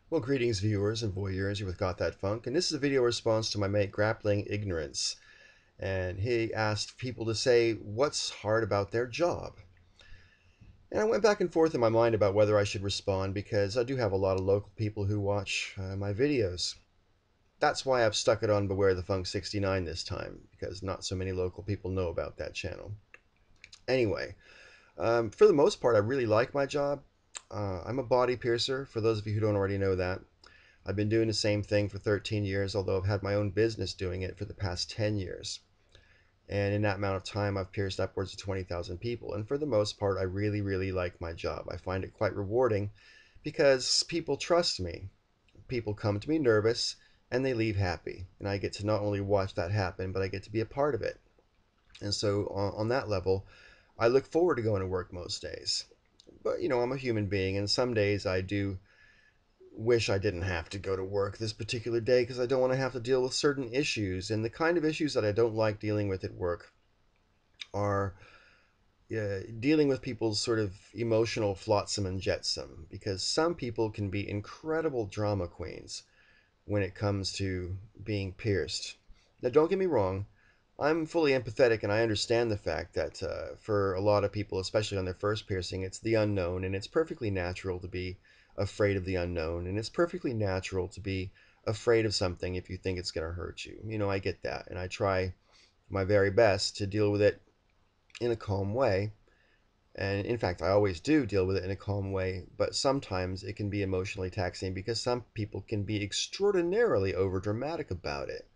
Well, greetings viewers and voyeurs, you're with Got That Funk, and this is a video response to my mate Grappling Ignorance. And he asked people to say what's hard about their job. And I went back and forth in my mind about whether I should respond because I do have a lot of local people who watch my videos. That's why I've stuck it on Beware the Funk 69 this time, because not so many local people know about that channel. Anyway, for the most part, I really like my job. I'm a body piercer, for those of you who don't already know that. I've been doing the same thing for 13 years, although I've had my own business doing it for the past 10 years. And in that amount of time, I've pierced upwards of 20,000 people. And for the most part, I really, really like my job. I find it quite rewarding because people trust me. People come to me nervous and they leave happy. And I get to not only watch that happen, but I get to be a part of it. And so, on that level, I look forward to going to work most days. But, I'm a human being, and some days I do wish I didn't have to go to work this particular day because I don't want to have to deal with certain issues. And the kind of issues that I don't like dealing with at work are dealing with people's sort of emotional flotsam and jetsam, because some people can be incredible drama queens when it comes to being pierced. Now, don't get me wrong, I'm fully empathetic and I understand the fact that for a lot of people, especially on their first piercing, it's the unknown, and it's perfectly natural to be afraid of the unknown, and it's perfectly natural to be afraid of something if you think it's going to hurt you. I get that, and I try my very best to deal with it in a calm way. And in fact, I always do deal with it in a calm way, but sometimes it can be emotionally taxing because some people can be extraordinarily overdramatic about it.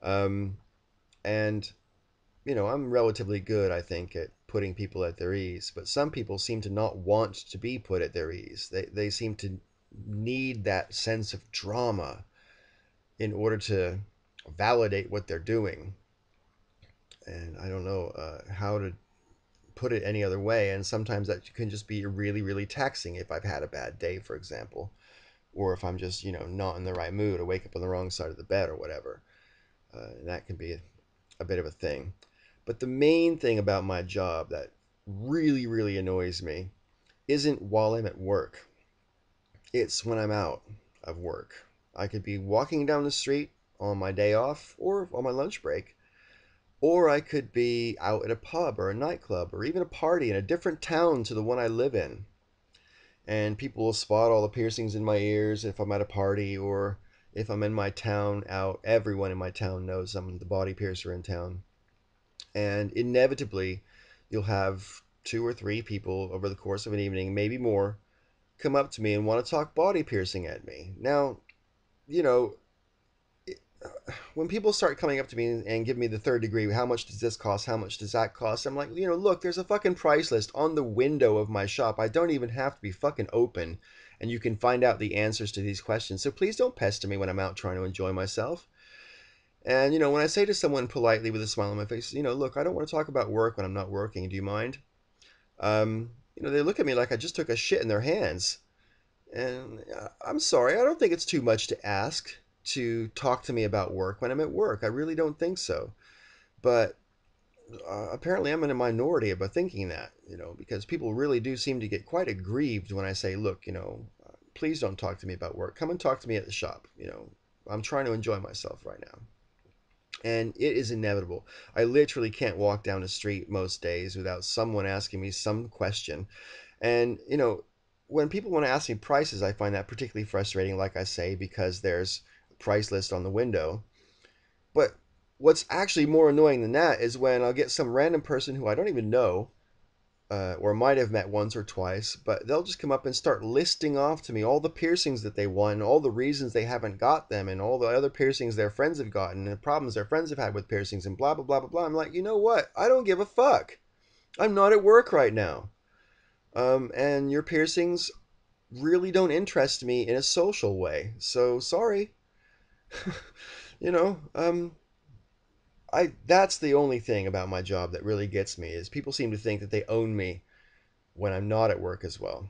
Um, and I'm relatively good, I think, at putting people at their ease, but some people seem to not want to be put at their ease. They seem to need that sense of drama in order to validate what they're doing. And I don't know how to put it any other way. And sometimes that can just be really, really taxing if I've had a bad day, for example, or if I'm just, not in the right mood or wake up on the wrong side of the bed or whatever. That can be a bit of a thing. But the main thing about my job that really, really annoys me isn't while I'm at work. It's when I'm out of work. I could be walking down the street on my day off or on my lunch break, or I could be out at a pub or a nightclub or even a party in a different town to the one I live in. And people will spot all the piercings in my ears if I'm at a party, or if I'm in my town out. Everyone in my town knows I'm the body piercer in town. And inevitably, you'll have two or three people over the course of an evening, maybe more, come up to me and want to talk body piercing at me. Now, you know, when people start coming up to me and give me the third degree, how much does this cost? How much does that cost? I'm like, look, there's a fucking price list on the window of my shop. I don't even have to be fucking open, and you can find out the answers to these questions. So please don't pester me when I'm out trying to enjoy myself. And, when I say to someone politely with a smile on my face, look, I don't want to talk about work when I'm not working. Do you mind? They look at me like I just took a shit in their hands. And I'm sorry, I don't think it's too much to ask to talk to me about work when I'm at work. I really don't think so. But apparently I'm in a minority about thinking that, because people really do seem to get quite aggrieved when I say, look, please don't talk to me about work. Come and talk to me at the shop. I'm trying to enjoy myself right now. And it is inevitable. I literally can't walk down the street most days without someone asking me some question. And, when people want to ask me prices, I find that particularly frustrating, like I say, because there's a price list on the window. But what's actually more annoying than that is when I'll get some random person who I don't even know, or might have met once or twice, but they'll just come up and start listing off to me all the piercings that they want, and all the reasons they haven't got them, and all the other piercings their friends have gotten, and the problems their friends have had with piercings, and blah, blah, blah, blah, blah. I'm like, you know what? I don't give a fuck. I'm not at work right now. And your piercings really don't interest me in a social way. So sorry. you know, um, that's the only thing about my job that really gets me is people seem to think that they own me when I'm not at work as well,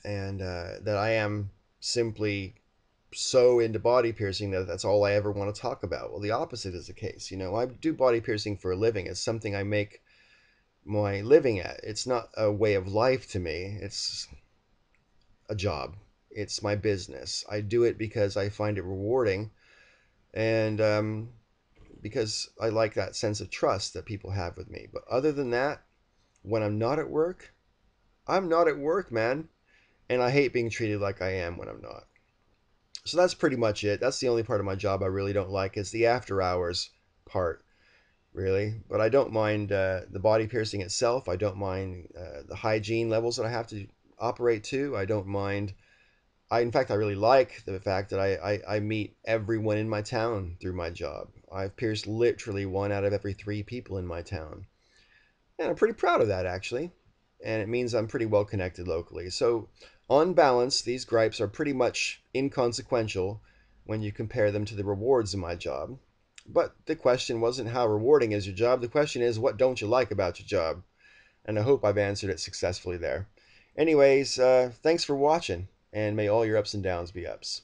and that I am simply so into body piercing that that's all I ever want to talk about. Well, the opposite is the case. I do body piercing for a living. It's something I make my living at. It's not a way of life to me. It's a job. It's my business. I do it because I find it rewarding, and because I like that sense of trust that people have with me. But other than that, when I'm not at work, I'm not at work, man. And I hate being treated like I am when I'm not. So that's pretty much it. That's the only part of my job I really don't like, is the after hours part, really. But I don't mind the body piercing itself. I don't mind the hygiene levels that I have to operate to. I don't mind. In fact, I really like the fact that I meet everyone in my town through my job. I've pierced literally 1 out of every 3 people in my town. And I'm pretty proud of that, actually. And it means I'm pretty well connected locally. So, on balance, these gripes are pretty much inconsequential when you compare them to the rewards of my job. But the question wasn't how rewarding is your job. The question is, what don't you like about your job? And I hope I've answered it successfully there. Anyways, thanks for watching, and may all your ups and downs be ups.